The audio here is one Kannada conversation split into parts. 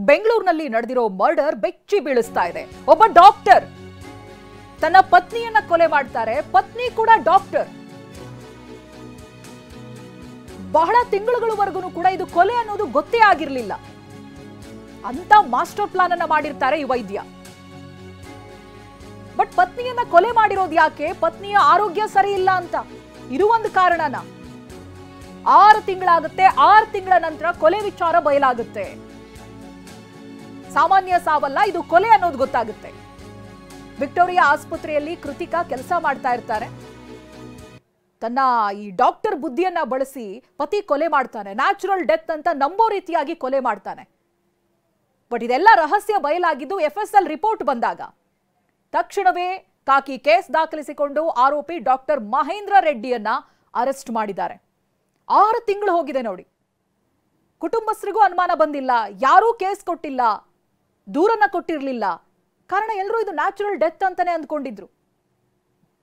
ಬೆಂಗಳೂರಿನಲ್ಲಿ ನಡೆದಿರೋ ಮರ್ಡರ್ ಬೆಚ್ಚಿ ಬೀಳಿಸ್ತಾ ಇದೆ. ಒಬ್ಬ ಡಾಕ್ಟರ್ ತನ್ನ ಪತ್ನಿಯನ್ನ ಕೊಲೆ ಮಾಡ್ತಾರೆ. ಪತ್ನಿ ಕೂಡ ಡಾಕ್ಟರ್. ಬಹಳ ತಿಂಗಳುಗಳವರೆಗೂ ಕೂಡ ಇದು ಕೊಲೆ ಅನ್ನೋದು ಗೊತ್ತೇ ಆಗಿರಲಿಲ್ಲ. ಅಂತ ಮಾಸ್ಟರ್ ಪ್ಲಾನ್ ಅನ್ನ ಮಾಡಿರ್ತಾರೆ ಈ ವೈದ್ಯ. ಬಟ್ ಪತ್ನಿಯನ್ನ ಕೊಲೆ ಮಾಡಿರೋದು ಯಾಕೆ? ಪತ್ನಿಯ ಆರೋಗ್ಯ ಸರಿ ಇಲ್ಲ ಅಂತ. ಇರುವೊಂದು ಕಾರಣನ. 6 ತಿಂಗಳಾಗುತ್ತೆ. 6 ತಿಂಗಳ ನಂತರ ಕೊಲೆ ವಿಚಾರ ಬಯಲಾಗುತ್ತೆ. ಸಾಮಾನ್ಯ ಸಾವಲ್ಲ, ಇದು ಕೊಲೆ ಅನ್ನೋದು ಗೊತ್ತಾಗುತ್ತೆ. ವಿಕ್ಟೋರಿಯಾ ಆಸ್ಪತ್ರೆಯಲ್ಲಿ ಕೃತಿಕಾ ಕೆಲಸ ಮಾಡ್ತಾ ಇರ್ತಾರೆ. ತನ್ನ ಈ ಡಾಕ್ಟರ್ ಬುದ್ಧಿಯನ್ನ ಬಳಸಿ ಪತಿ ಕೊಲೆ ಮಾಡ್ತಾನೆ. ನ್ಯಾಚುರಲ್ ಡೆತ್ ಅಂತ ನಂಬೋ ರೀತಿಯಾಗಿ ಕೊಲೆ ಮಾಡ್ತಾನೆ. ಬಟ್ ಇದೆಲ್ಲ ರಹಸ್ಯ ಬಯಲಾಗಿದ್ದು FSL ರಿಪೋರ್ಟ್ ಬಂದಾಗ ತಕ್ಷಣವೇ ಕಾಕಿ ಕೇಸ್ ದಾಖಲಿಸಿಕೊಂಡು ಆರೋಪಿ ಡಾಕ್ಟರ್ ಮಹೇಂದ್ರ ರೆಡ್ಡಿಯನ್ನ ಅರೆಸ್ಟ್ ಮಾಡಿದ್ದಾರೆ. 6 ತಿಂಗಳು ಹೋಗಿದೆ ನೋಡಿ. ಕುಟುಂಬಸ್ಥರಿಗೂ ಅನುಮಾನ ಬಂದಿಲ್ಲ. ಯಾರೂ ಕೇಸ್ ಕೊಟ್ಟಿಲ್ಲ, ದೂರನ್ನ ಕೊಟ್ಟಿರಲಿಲ್ಲ. ಕಾರಣ ಎಲ್ಲರೂ ಇದು ನ್ಯಾಚುರಲ್ ಡೆತ್ ಅಂತಾನೆ ಅಂದ್ಕೊಂಡಿದ್ರು.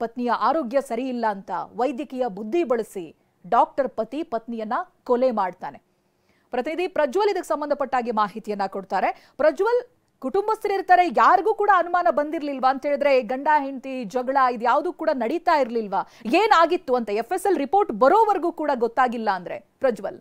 ಪತ್ನಿಯ ಆರೋಗ್ಯ ಸರಿ ಇಲ್ಲ ಅಂತ ವೈದ್ಯಕೀಯ ಬುದ್ಧಿ ಬಳಸಿ ಡಾಕ್ಟರ್ ಪತಿ ಪತ್ನಿಯನ್ನ ಕೊಲೆ ಮಾಡ್ತಾನೆ. ಪ್ರತಿನಿಧಿ ಪ್ರಜ್ವಲ್ ಇದಕ್ಕೆ ಸಂಬಂಧಪಟ್ಟಾಗಿ ಮಾಹಿತಿಯನ್ನ ಕೊಡ್ತಾರೆ. ಪ್ರಜ್ವಲ್, ಕುಟುಂಬಸ್ಥರಿರ್ತಾರೆ, ಯಾರಿಗೂ ಕೂಡ ಅನುಮಾನ ಬಂದಿರ್ಲಿಲ್ವಾ ಅಂತ ಹೇಳಿದ್ರೆ ಗಂಡ ಹೆಂಡತಿ ಜಗಳ ಇದ್ಯಾವುದು ಕೂಡ ನಡೀತಾ ಇರ್ಲಿಲ್ವಾ? ಏನಾಗಿತ್ತು ಅಂತ FSL ರಿಪೋರ್ಟ್ ಬರೋವರೆಗೂ ಕೂಡ ಗೊತ್ತಾಗಿಲ್ಲ ಅಂದ್ರೆ ಪ್ರಜ್ವಲ್?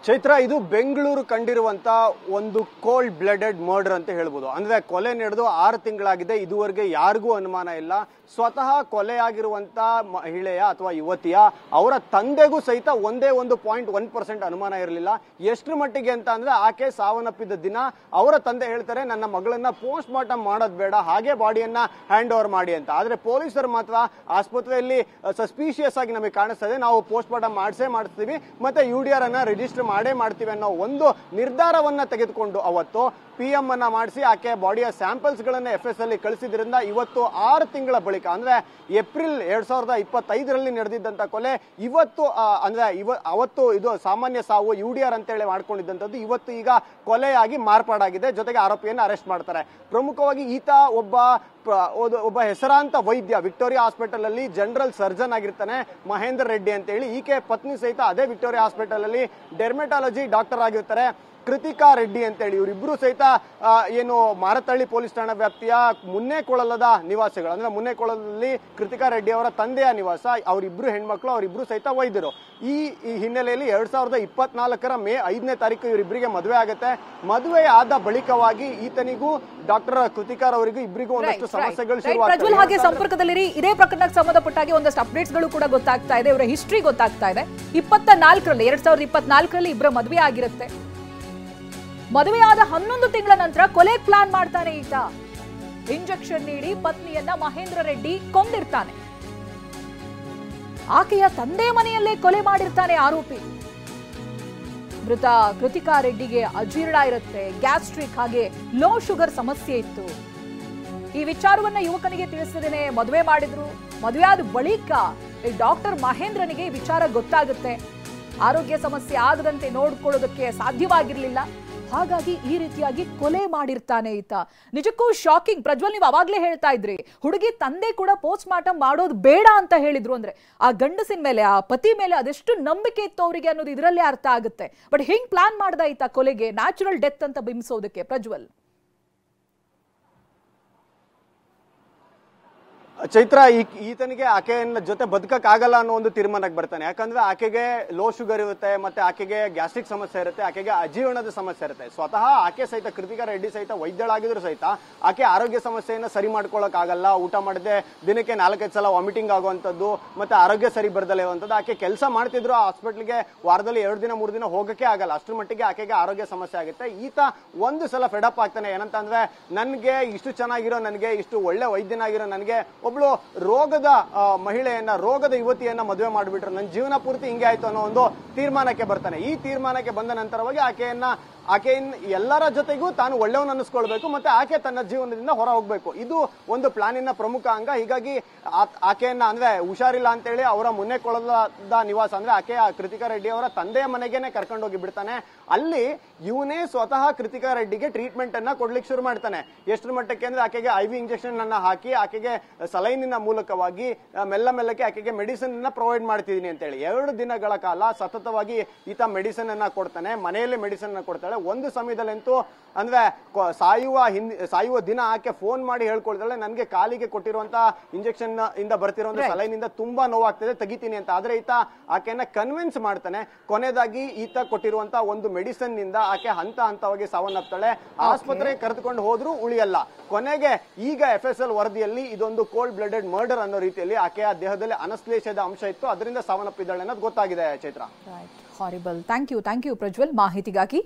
ಚೈತ್ರ, ಇದು ಬೆಂಗಳೂರು ಕಂಡಿರುವಂತ ಒಂದು ಕೋಲ್ಡ್ ಬ್ಲಡೆಡ್ ಮರ್ಡರ್ ಅಂತ ಹೇಳ್ಬೋದು. ಅಂದ್ರೆ ಕೊಲೆ ನಡೆದು 6 ತಿಂಗಳಾಗಿದೆ. ಇದುವರೆಗೆ ಯಾರಿಗೂ ಅನುಮಾನ ಇಲ್ಲ. ಸ್ವತಃ ಕೊಲೆಯಾಗಿರುವಂತ ಮಹಿಳೆಯ ಅಥವಾ ಯುವತಿಯ ಅವರ ತಂದೆಗೂ ಸಹಿತ ಒಂದೇ 1.1% ಅನುಮಾನ ಇರಲಿಲ್ಲ. ಎಷ್ಟರ ಮಟ್ಟಿಗೆ ಅಂತ ಅಂದ್ರೆ ಆಕೆ ಸಾವನ್ನಪ್ಪಿದ ದಿನ ಅವರ ತಂದೆ ಹೇಳ್ತಾರೆ, ನನ್ನ ಮಗಳನ್ನ ಪೋಸ್ಟ್ ಮಾರ್ಟಮ್ ಮಾಡೋದು ಬೇಡ, ಹಾಗೆ ಬಾಡಿಯನ್ನ ಹ್ಯಾಂಡ್ ಓವರ್ ಮಾಡಿ ಅಂತ. ಆದ್ರೆ ಪೊಲೀಸರು ಮಾತ್ರ ಆಸ್ಪತ್ರೆಯಲ್ಲಿ ಸಸ್ಪಿಷಿಯಸ್ ಆಗಿ ನಮಗೆ ಕಾಣಿಸ್ತದೆ, ನಾವು ಪೋಸ್ಟ್ ಮಾರ್ಟಮ್ ಮಾಡಿಸ್ತೀವಿ ಮತ್ತೆ UDR ಅನ್ನ ರಿಜಿಸ್ಟರ್ ಮಾಡೇ ಮಾಡ್ತೀವಿ ಅನ್ನೋ ಒಂದು ನಿರ್ಧಾರವನ್ನ ತೆಗೆದುಕೊಂಡು ಅವತ್ತು PM ಅನ್ನ ಮಾಡಿಸಿ ಆಕೆ ಬಾಡಿಯ ಸ್ಯಾಂಪಲ್ಸ್ ಗಳನ್ನ FSL ಕಳಿಸಿದ್ರಿಂದ ಇವತ್ತು 6 ತಿಂಗಳ ಬಳಿಕ ಅಂದ್ರೆ ಏಪ್ರಿಲ್ 2025ರಲ್ಲಿ ನಡೆದಿದ್ದಂತ ಕೊಲೆ ಇವತ್ತು ಅಂದ್ರೆ ಅವತ್ತು ಇದು ಸಾಮಾನ್ಯ ಸಾವು UDR ಅಂತ ಹೇಳಿ ಮಾಡ್ಕೊಂಡಿದ್ದಂಥದ್ದು ಇವತ್ತು ಈಗ ಕೊಲೆಯಾಗಿ ಮಾರ್ಪಾಡಾಗಿದೆ. ಜೊತೆಗೆ ಆರೋಪಿಯನ್ನು ಅರೆಸ್ಟ್ ಮಾಡ್ತಾರೆ. ಪ್ರಮುಖವಾಗಿ ಈತ ಒಬ್ಬ ಹೆಸರಾಂತ ವೈದ್ಯ. ವಿಕ್ಟೋರಿಯಾ ಹಾಸ್ಪಿಟಲ್ ಅಲ್ಲಿ ಜನರಲ್ ಸರ್ಜನ್ ಆಗಿರ್ತಾನೆ, ಮಹೇಂದ್ರ ರೆಡ್ಡಿ ಅಂತ ಹೇಳಿ. ಈಕೆ ಪತ್ನಿ ಸಹಿತ ಅದೇ ವಿಕ್ಟೋರಿಯಾ ಹಾಸ್ಪಿಟಲ್ ಅಲ್ಲಿ ಡೆರ್ಮೆಟಾಲಜಿ ಡಾಕ್ಟರ್ ಆಗಿರ್ತಾರೆ, ಕೃತಿಕಾ ರೆಡ್ಡಿ ಅಂತ ಹೇಳಿ. ಇವರಿಬ್ರು ಸಹಿತ ಏನು ಮಾರತಳ್ಳಿ ಪೊಲೀಸ್ ಠಾಣಾ ವ್ಯಾಪ್ತಿಯ ಮುನ್ನೇಕೊಳಲದ ನಿವಾಸಿಗಳು. ಅಂದ್ರೆ ಮುನ್ನೇಕೊಳಲಲ್ಲಿ ಕೃತಿಕಾ ರೆಡ್ಡಿ ಅವರ ತಂದೆಯ ನಿವಾಸ. ಅವರಿಬ್ರು ಹೆಣ್ಮಕ್ಳು, ಅವರಿಬ್ರು ಸಹಿತ ವೈದ್ಯರು. ಈ ಹಿನ್ನೆಲೆಯಲ್ಲಿ 2024 ಮೇ 5ನೇ ತಾರೀಕು ಇವರಿಬ್ಬರಿಗೆ ಮದುವೆ ಆಗುತ್ತೆ. ಮದುವೆ ಆದ ಬಳಿಕವಾಗಿ ಈತನಿಗೂ ಡಾಕ್ಟರ್ ಕೃತಿಕಾರ್ ಅವರಿಗೂ ಇಬ್ಬರಿಗೂ ಒಂದಷ್ಟು ಸಮಸ್ಯೆಗಳು ಶುರುವಾಗ್ತವೆ. ಹಾಗೆ ಸಂಪರ್ಕದಲ್ಲಿ ಇದೇ ಪ್ರಕರಣಕ್ಕೆ ಸಂಬಂಧಪಟ್ಟಾಗಿ ಒಂದಷ್ಟು ಅಪ್ಡೇಟ್ಸ್ ಗಳು ಕೂಡ ಗೊತ್ತಾಗ್ತಾ ಇದೆ. ಇವರ ಹಿಸ್ಟ್ರಿ ಗೊತ್ತಾಗ್ತಾ ಇದೆ. 2024ರಲ್ಲಿ ಇಬ್ಬರ ಮದುವೆ ಆಗಿರುತ್ತೆ. ಮದುವೆಯಾದ 11 ತಿಂಗಳ ನಂತರ ಕೊಲೆ ಪ್ಲಾನ್ ಮಾಡ್ತಾನೆ ಈತ. ಇಂಜೆಕ್ಷನ್ ನೀಡಿ ಪತ್ನಿಯನ್ನ ಮಹೇಂದ್ರ ರೆಡ್ಡಿ ಕೊಂದಿರ್ತಾನೆ. ಆಕೆಯ ತಂದೆ ಮನೆಯಲ್ಲೇ ಕೊಲೆ ಮಾಡಿರ್ತಾನೆ ಆರೋಪಿ. ಮೃತ ಕೃತಿಕಾ ರೆಡ್ಡಿಗೆ ಅಜೀರ್ಣ ಇರುತ್ತೆ, ಗ್ಯಾಸ್ಟ್ರಿಕ್ ಹಾಗೆ ಲೋ ಶುಗರ್ ಸಮಸ್ಯೆ ಇತ್ತು. ಈ ವಿಚಾರವನ್ನ ಯುವಕನಿಗೆ ತಿಳಿಸದೇನೆ ಮದುವೆ ಮಾಡಿದ್ರು. ಮದುವೆ ಆದ ಬಳಿಕ ಡಾಕ್ಟರ್ ಮಹೇಂದ್ರನಿಗೆ ಈ ವಿಚಾರ ಗೊತ್ತಾಗುತ್ತೆ. ಆರೋಗ್ಯ ಸಮಸ್ಯೆ ಆಗದಂತೆ ನೋಡ್ಕೊಳ್ಳೋದಕ್ಕೆ ಸಾಧ್ಯವಾಗಿರ್ಲಿಲ್ಲ. ಹಾಗಾಗಿ ಈ ರೀತಿಯಾಗಿ ಕೊಲೆ ಮಾಡಿರ್ತಾನೆ ಈತ. ನಿಜಕ್ಕೂ ಶಾಕಿಂಗ್. ಪ್ರಜ್ವಲ್, ನೀವು ಅವಾಗ್ಲೇ ಹೇಳ್ತಾ ಇದ್ರಿ ಹುಡುಗಿ ತಂದೆ ಕೂಡ ಪೋಸ್ಟ್ ಮಾರ್ಟಮ್ ಮಾಡೋದು ಬೇಡ ಅಂತ ಹೇಳಿದ್ರು. ಅಂದ್ರೆ ಆ ಗಂಡಸಿನ ಮೇಲೆ, ಆ ಪತಿ ಮೇಲೆ ಅದೆಷ್ಟು ನಂಬಿಕೆ ಇತ್ತು ಅವರಿಗೆ ಅನ್ನೋದು ಇದರಲ್ಲೇ ಅರ್ಥ ಆಗುತ್ತೆ. ಬಟ್ ಹೆಂಗ್ ಪ್ಲಾನ್ ಮಾಡ್ದ ಈತ ಕೊಲೆಗೆ, ನ್ಯಾಚುರಲ್ ಡೆತ್ ಅಂತ ಬಿಂಬಿಸೋದಕ್ಕೆ ಪ್ರಜ್ವಲ್? ಚೈತ್ರ, ಈತನಿಗೆ ಆಕೆಯನ್ನ ಜೊತೆ ಬದುಕಕ್ಕಾಗಲ್ಲ ಅನ್ನೋ ಒಂದು ತೀರ್ಮಾನಕ್ಕೆ ಬರ್ತಾನೆ. ಯಾಕಂದ್ರೆ ಆಕೆಗೆ ಲೋ ಶುಗರ್ ಇರುತ್ತೆ, ಮತ್ತೆ ಆಕೆಗೆ ಗ್ಯಾಸ್ಟ್ರಿಕ್ ಸಮಸ್ಯೆ ಇರುತ್ತೆ, ಆಕೆಗೆ ಅಜೀರ್ಣದ ಸಮಸ್ಯೆ ಇರುತ್ತೆ. ಸ್ವತಃ ಆಕೆ ಸಹಿತ ಕೃತಿಕಾ ರೆಡ್ಡಿ ಸಹಿತ ವೈದ್ಯಳಾಗಿದ್ರು ಸಹಿತ ಆಕೆ ಆರೋಗ್ಯ ಸಮಸ್ಯೆಯನ್ನ ಸರಿ ಮಾಡ್ಕೊಳಕ್ ಆಗಲ್ಲ. ಊಟ ಮಾಡದೆ ದಿನಕ್ಕೆ 4-5 ಸಲ ವಾಮಿಟಿಂಗ್ ಆಗುವಂತದ್ದು, ಮತ್ತೆ ಆರೋಗ್ಯ ಸರಿ ಬರ್ದಲೇ ಇರುವಂತದ್ದು. ಆಕೆ ಕೆಲಸ ಮಾಡ್ತಿದ್ರು ಆ ಹಾಸ್ಪಿಟ್ಲ್ಗೆ ವಾರದಲ್ಲಿ 2 ದಿನ 3 ದಿನ ಹೋಗಕ್ಕೆ ಆಗಲ್ಲ. ಅಷ್ಟರ ಮಟ್ಟಿಗೆ ಆಕೆಗೆ ಆರೋಗ್ಯ ಸಮಸ್ಯೆ ಆಗುತ್ತೆ. ಈತ ಒಂದು ಸಲ ಫೆಡಪ್ ಆಗ್ತಾನೆ. ಏನಂತ ಅಂದ್ರೆ, ನನ್ಗೆ ಇಷ್ಟು ಚೆನ್ನಾಗಿರೋ, ನನಗೆ ಇಷ್ಟು ಒಳ್ಳೆ ವೈದ್ಯನಾಗಿರೋ ನನಗೆ ಒಬ್ಳು ರೋಗದ ಮಹಿಳೆಯನ್ನ, ರೋಗದ ಯುವತಿಯನ್ನ ಮದುವೆ ಮಾಡಿಬಿಟ್ರೆ ನನ್ನ ಜೀವನ ಪೂರ್ತಿ ಹಿಂಗೆ ಆಯ್ತು ಅನ್ನೋ ಒಂದು ತೀರ್ಮಾನಕ್ಕೆ ಬರ್ತಾನೆ. ಈ ತೀರ್ಮಾನಕ್ಕೆ ಬಂದ ನಂತರವಾಗಿ ಆಕೆಯನ್ನ ಆಕೆ ಎಲ್ಲರ ಜೊತೆಗೂ ತಾನು ಒಳ್ಳೆಯವನು ಅನ್ನಿಸ್ಕೊಳ್ಬೇಕು, ಮತ್ತೆ ಆಕೆ ತನ್ನ ಜೀವನದಿಂದ ಹೊರ ಹೋಗ್ಬೇಕು. ಇದು ಒಂದು ಪ್ಲಾನಿನ ಪ್ರಮುಖ ಅಂಗ. ಹೀಗಾಗಿ ಆಕೆಯನ್ನ ಅಂದ್ರೆ ಹುಷಾರಿಲ್ಲ ಅಂತೇಳಿ ಅವರ ಮುನ್ನೆಕೊಳದ ನಿವಾಸ ಅಂದ್ರೆ ಆಕೆ ಕೃತಿಕಾ ರೆಡ್ಡಿ ಅವರ ತಂದೆಯ ಮನೆಗೇನೆ ಕರ್ಕೊಂಡೋಗಿ ಬಿಡ್ತಾನೆ. ಅಲ್ಲಿ ಇವನೇ ಸ್ವತಃ ಕೃತಿಕಾ ರೆಡ್ಡಿಗೆ ಟ್ರೀಟ್ಮೆಂಟ್ ಅನ್ನ ಕೊಡ್ಲಿಕ್ಕೆ ಶುರು ಮಾಡ್ತಾನೆ. ಎಷ್ಟರ ಮಟ್ಟಕ್ಕೆ ಅಂದ್ರೆ ಆಕೆಗೆ IV ಇಂಜೆಕ್ಷನ್ ಅನ್ನ ಹಾಕಿ ಆಕೆಗೆ ಸಲೈನಿನ ಮೂಲಕವಾಗಿ ಮೆಲ್ಲಕ್ಕೆ ಆಕೆಗೆ ಮೆಡಿಸಿನ್ ಅನ್ನ ಪ್ರೊವೈಡ್ ಮಾಡ್ತಿದೀನಿ ಅಂತೇಳಿ 2 ದಿನಗಳ ಕಾಲ ಸತತವಾಗಿ ಈತ ಮೆಡಿಸಿನ್ ಅನ್ನ ಕೊಡ್ತಾನೆ. ಮನೆಯಲ್ಲೇ ಮೆಡಿಸಿನ್ ಅನ್ನ ಕೊಡ್ತಾಳೆ. ಒಂದು ಸಮಯದಲ್ಲಂತೂ ಅಂದ್ರೆ ಸಾಯುವ ದಿನ ಆಕೆ ಫೋನ್ ಮಾಡಿ ಹೇಳ್ಕೊಳ್ತಾಳೆ, ನನ್ಗೆ ಕಾಲಿಗೆ ಕೊಟ್ಟಿರುವಂತ ಇಂಜೆಕ್ಷನ್ ಇಂದ ಬರ್ತಿರುವಂತ ಸಲೈನ್ ಇಂದ ತುಂಬಾ ನೋವಾಗ್ತದೆ, ತೆಗಿತೀನಿ ಅಂತ. ಆದ್ರೆ ಈತ ಆಕೆಯನ್ನ ಕನ್ವಿನ್ಸ್ ಮಾಡ್ತಾನೆ. ಕೊನೆಯದಾಗಿ ಈತ ಕೊಟ್ಟಿರುವಂತ ಒಂದು ಮೆಡಿಸಿನ್ ನಿಂದ ಆಕೆ ಹಂತವಾಗಿ ಸಾವನ್ನಪ್ತಾಳೆ. ಆಸ್ಪತ್ರೆಗೆ ಕರೆದುಕೊಂಡು ಹೋದ್ರೂ ಉಳಿಯಲ್ಲ. ಕೊನೆಗೆ ಈಗ FSL ವರದಿಯಲ್ಲಿ ಇದೊಂದು ಕೋಲ್ಡ್ ಬ್ಲಡೆಡ್ ಮರ್ಡರ್ ಅನ್ನೋ ರೀತಿಯಲ್ಲಿ ಆಕೆಯ ದೇಹದಲ್ಲಿ ಅನಸ್ಲೇಷದ ಅಂಶ ಇತ್ತು, ಅದರಿಂದ ಸಾವನ್ನಪ್ಪಿದ್ದಾಳೆ ಅನ್ನೋದು ಗೊತ್ತಾಗಿದೆ. Chaitra, horrible. Thank you Prajwal ಮಾಹಿತಿಗಾಗಿ.